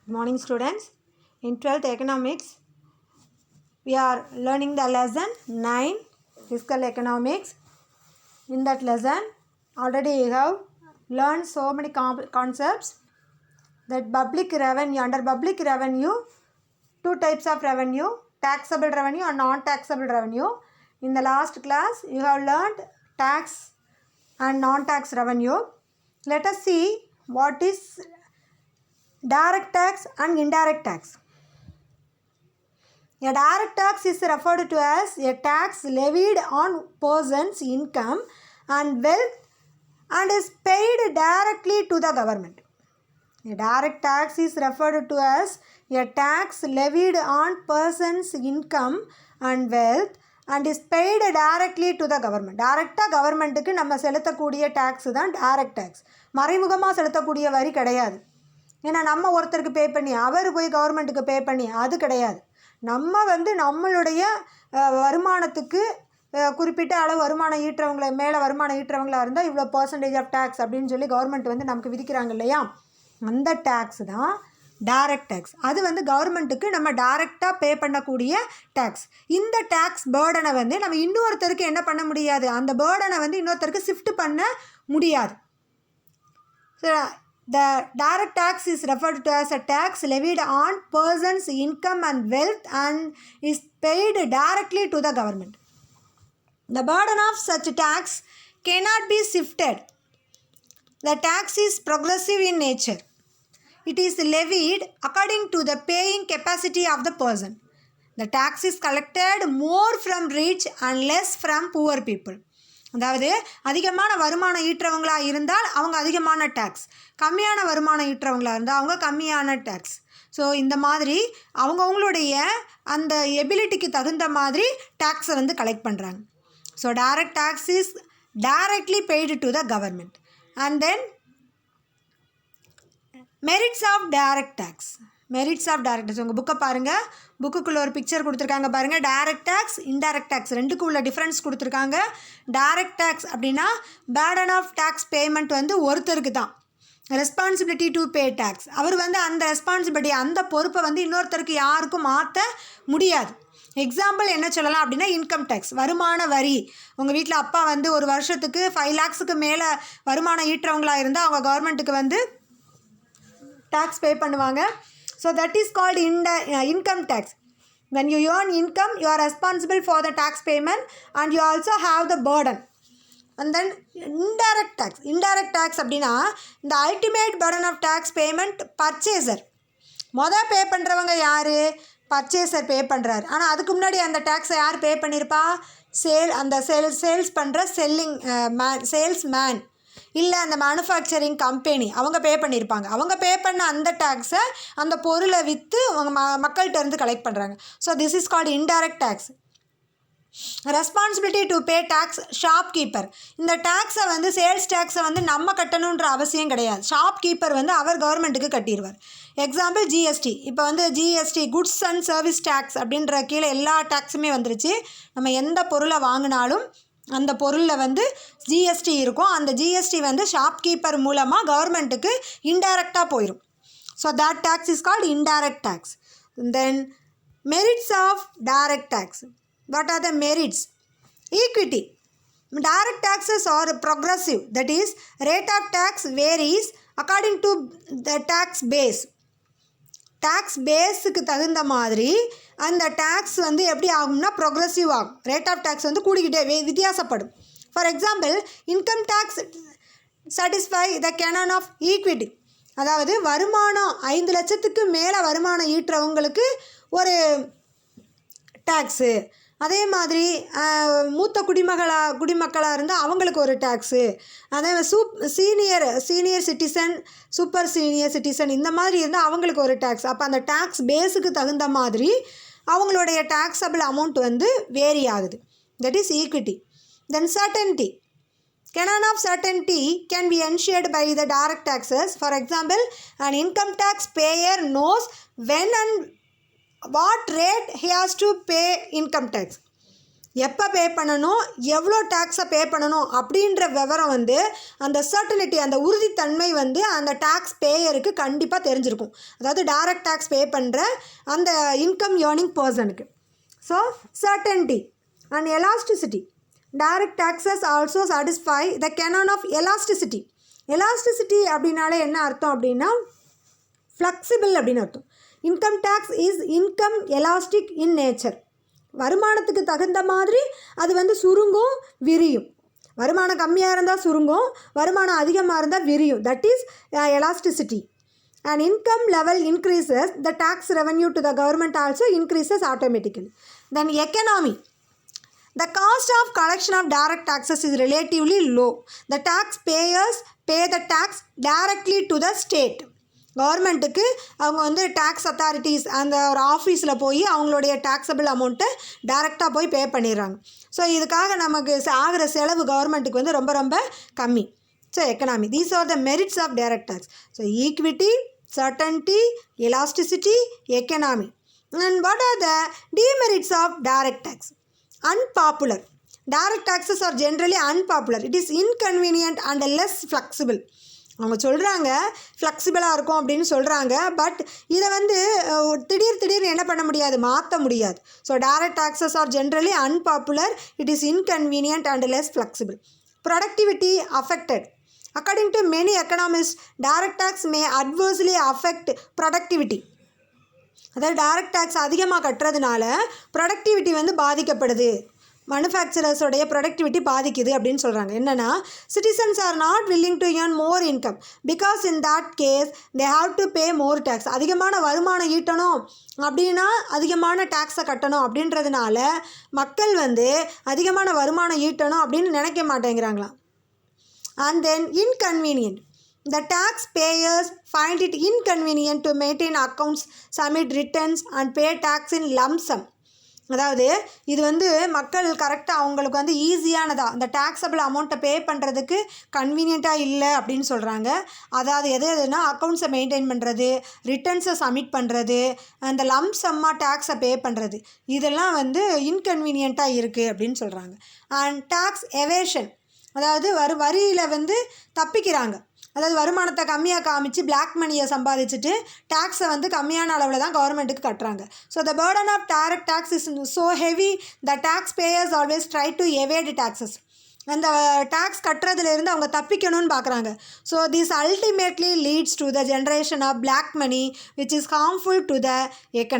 Good morning, students. In 12th economics, we are learning the lesson 9 fiscal economics. In that lesson, already you have learned so many concepts that public revenue, under public revenue, two types of revenue, taxable revenue and non-taxable revenue. In the last class, you have learned tax and non-tax revenue. Let us see what is direct tax and indirect tax. A direct tax is referred to as a tax levied on person's income and wealth and is paid directly to the government. A direct tax is referred to as a tax levied on person's income and wealth and is paid directly to the government. Directா கவர்மெண்ட்டுக்கு நம்ம செலுத்தக்கூடிய tax தான் direct tax. மறைமுகமாக செலுத்தக்கூடிய வரி கிடையாது. ஏன்னா நம்ம ஒருத்தருக்கு பே பண்ணி அவர் போய் கவர்மெண்ட்டுக்கு பே பண்ணி அது கிடையாது. நம்ம நம்மளுடைய வருமானத்துக்கு குறிப்பிட்ட அளவு வருமானம் ஈட்டுறவங்களை மேலே வருமானம் ஈட்டுறவங்களாக இருந்தால் இவ்வளோ பர்சன்டேஜ் ஆஃப் டேக்ஸ் அப்படின்னு சொல்லி கவர்மெண்ட் நமக்கு விதிக்கிறாங்க இல்லையா, அந்த டேக்ஸ் தான் டைரக்ட் டேக்ஸ். அது கவர்மெண்ட்டுக்கு நம்ம டைரெக்டாக பே பண்ணக்கூடிய டேக்ஸ். இந்த டேக்ஸ் பேர்டனை நம்ம இன்னொருத்தருக்கு என்ன பண்ண முடியாது, அந்த பேர்டனை இன்னொருத்தருக்கு ஷிஃப்ட் பண்ண முடியாது. The direct tax is referred to as a tax levied on person's income and wealth and is paid directly to the government. The burden of such tax cannot be shifted. The tax is progressive in nature. It is levied according to the paying capacity of the person. The tax is collected more from rich and less from poor people. அதாவது அதிகமான வருமானம் ஈட்டுறவங்களாக இருந்தால் அவங்க அதிகமான tax, கம்மியான வருமானம் ஈட்டுறவங்களாக இருந்தால் அவங்க கம்மியான டேக்ஸ். ஸோ இந்த மாதிரி அவங்கவுங்களுடைய அந்த எபிலிட்டிக்கு தகுந்த மாதிரி டேக்ஸை கலெக்ட் பண்ணுறாங்க. So direct tax is directly paid to the government. And then merits of direct tax. Merits of direct tax உங்கள் புக்கை பாருங்கள், புக்குக்குள்ளே ஒரு பிக்சர் கொடுத்துருக்காங்க பாருங்கள். டைரக்ட் டேக்ஸ் இன்டைரக்ட் டேக்ஸ் ரெண்டுக்கும் உள்ள டிஃப்ரென்ஸ் கொடுத்துருக்காங்க. டைரக்ட் டேக்ஸ் அப்படின்னா பேர்டன் ஆஃப் டேக்ஸ் பேமெண்ட் ஒருத்தருக்கு தான், ரெஸ்பான்சிபிலிட்டி டு பே டேக்ஸ். அவர் அந்த ரெஸ்பான்சிபிலிட்டி அந்த பொறுப்பை இன்னொருத்தருக்கு யாருக்கும் மாற்ற முடியாது. எக்ஸாம்பிள் என்ன சொல்லலாம் அப்படின்னா இன்கம் டேக்ஸ், வருமான வரி. உங்கள் வீட்டில் அப்பா ஒரு வருஷத்துக்கு 5 lakhsக்கு மேலே வருமானம் ஈட்டுறவங்களாக இருந்தால் அவங்க கவர்மெண்ட்டுக்கு டேக்ஸ் பே பண்ணுவாங்க. So that is called income tax. When you earn income, you are responsible for the tax payment and you also have the burden. And then indirect tax. Indirect tax அப்படின்னா the ultimate burden of tax payment purchaser. மொதல் பே பண்ணுறவங்க யார்? Purchaser பே பண்ணுறாரு. ஆனால் அதுக்கு முன்னாடி அந்த டேக்ஸை யார் பே பண்ணியிருப்பா? சேல்ஸ் பண்ணுற சேல்ஸ்மேன் இல்லை அந்த மேனுஃபேக்சரிங் கம்பெனி அவங்க பே பண்ணியிருப்பாங்க. அவங்க பே பண்ண அந்த டேக்ஸை அந்த பொருளை விற்று அவங்க மக்கள்கிட்ட இருந்து கலெக்ட் பண்ணுறாங்க. So this is called indirect tax. Responsibility to pay tax shopkeeper. இந்த டேக்ஸை சேல்ஸ் டேக்ஸை நம்ம கட்டணுன்ற அவசியம் கிடையாது. ஷாப்கீப்பர் அவர் கவர்மெண்ட்டுக்கு கட்டிடுவார். Example GST. இப்போ GST goods and service tax அப்படின்ற கீழே எல்லா டேக்ஸுமே வந்துருச்சு. நம்ம எந்த பொருளை வாங்கினாலும் அந்த பொருளில் ஜிஎஸ்டி இருக்கும். அந்த ஜிஎஸ்டி ஷாப்கீப்பர் மூலமாக கவர்மெண்ட்டுக்கு இன்டைரக்டாக போயிடும். So that tax is called indirect tax. Then merits of direct tax. What are the merits? Equity. Direct taxes are progressive. That is, rate of tax varies according to the tax base. Tax பேஸுக்கு தகுந்த மாதிரி அந்த tax எப்படி ஆகும்னா progressive ஆகும். Rate of tax கூடிக்கிட்டே வித்தியாசப்படும். For example income tax satisfy the canon of equity. அதாவது வருமானம் 5 லட்சத்துக்கு மேலே வருமானம் ஈட்டுறவங்களுக்கு ஒரு டேக்ஸு, அதே மாதிரி மூத்த குடிமக்களாக இருந்தால் அவங்களுக்கு ஒரு டேக்ஸு, அதே senior citizen, super senior citizen இந்த மாதிரி இருந்தால் அவங்களுக்கு ஒரு டேக்ஸ். அப்போ அந்த டேக்ஸ் பேஸுக்கு தகுந்த மாதிரி அவங்களுடைய டேக்ஸபிள் அமௌண்ட் வேரி ஆகுது. That is equity. Then சர்டன்டி. Canon of certainty can be ensured by the direct taxes. For example, an income tax payer knows when and what rate he has to pay income tax. எப்போ பே பண்ணணும், எவ்வளோ டேக்ஸை பே பண்ணணும் அப்படின்ற விவரம் வந்து அந்த certainty, அந்த உறுதித்தன்மை வந்து அந்த டேக்ஸ் பேயருக்கு கண்டிப்பாக தெரிஞ்சிருக்கும். அதாவது டைரக்ட் டேக்ஸ் பே பண்ணுற அந்த இன்கம் ஏர்னிங் பர்சனுக்கு. So certainty and elasticity. Direct taxes also satisfy the canon of elasticity. Elasticity அப்படின்னாலே என்ன அர்த்தம் அப்படின்னா ஃப்ளெக்சிபிள் அப்படின்னு அர்த்தம். Income tax is income elastic in nature. வருமானத்துக்கு தகுந்த மாதிரி அது வந்து சுருங்கும், விரியும். வருமானம் கம்மியாக இருந்தால் சுருங்கும், வருமானம் அதிகமாக இருந்தால் விரியும். That is elasticity. And income level increases, the tax revenue to the government also increases automatically. Then economy. The cost of collection of direct taxes is relatively low. The taxpayers pay the tax directly to the state. கவர்மெண்ட்டுக்கு அவங்க வந்து tax authorities அந்த ஒரு ஆஃபீஸில் போய் அவங்களுடைய taxable அமௌண்ட்டை டைரெக்டாக போய் பே பண்ணிடுறாங்க. ஸோ இதுக்காக நமக்கு ஆகிற செலவு கவர்மெண்ட்டுக்கு வந்து ரொம்ப ரொம்ப கம்மி. So economy, these are the merits of direct tax. So equity, certainty, elasticity, economy. And what are the demerits of direct tax? Unpopular. Direct taxes are generally unpopular. It is inconvenient and less flexible. அவங்க சொல்கிறாங்க ஃப்ளெக்சிபிளாக இருக்கும் அப்படின்னு சொல்கிறாங்க. But இதை வந்து திடீர்னு என்ன பண்ண முடியாது, மாற்ற முடியாது. So direct taxes are generally unpopular. It is inconvenient and less flexible. Productivity affected. According to many economists, direct tax may adversely affect productivity. அதாவது டைரக்ட் டேக்ஸ் அதிகமாக கட்டுறதுனால ப்ரொடக்டிவிட்டி வந்து பாதிக்கப்படுது, மேனுஃபேக்சரர்ஸோடைய ப்ரொடக்டிவிட்டி பாதிக்குது அப்படின்னு சொல்கிறாங்க. என்னென்னா, citizens are not willing to earn more income because in that case they have to pay more tax. அதிகமான வருமானம் ஈட்டணும் அப்படின்னா அதிகமான டேக்ஸை கட்டணும் அப்படின்றதுனால மக்கள் வந்து அதிகமான வருமானம் ஈட்டணும் அப்படின்னு நினைக்க மாட்டேங்கிறாங்களாம். And then inconvenient. The taxpayers find it inconvenient to maintain accounts, submit returns and pay tax in lump sum. அதாவது இது வந்து மக்கள் கரெக்டாக அவங்களுக்கு வந்து ஈஸியானதா அந்த டேக்ஸபிள் அமௌண்ட்டை பே பண்ணுறதுக்கு கன்வீனியண்ட்டாக இல்லை அப்படின்னு சொல்கிறாங்க. அதாவது எதுனா அக்கௌண்ட்ஸை மெயின்டைன் பண்ணுறது, ரிட்டர்ன்ஸை சப்மிட் பண்ணுறது, அந்த லம்ப் சம்மாக டேக்ஸை பே பண்ணுறது, இதெல்லாம் வந்து இன்கன்வீனியண்ட்டாக இருக்குது அப்படின்னு சொல்கிறாங்க. அண்ட் டேக்ஸ் எவேஷன், அதாவது வரியில் வந்து தப்பிக்கிறாங்க. அதாவது வருமானத்தை கம்மியாக காமிச்சு பிளாக் மணியை சம்பாதிச்சுட்டு டேக்ஸை வந்து கம்மியான அளவில் தான் கவர்மெண்ட்டுக்கு கட்டுறாங்க. So the burden of direct tax is so heavy the tax payers always try to evade taxes. அந்த டேக்ஸ் கட்டுறதுலேருந்து அவங்க தப்பிக்கணும்னு பார்க்குறாங்க. So this ultimately leads to the generation of black money which is harmful to the economy.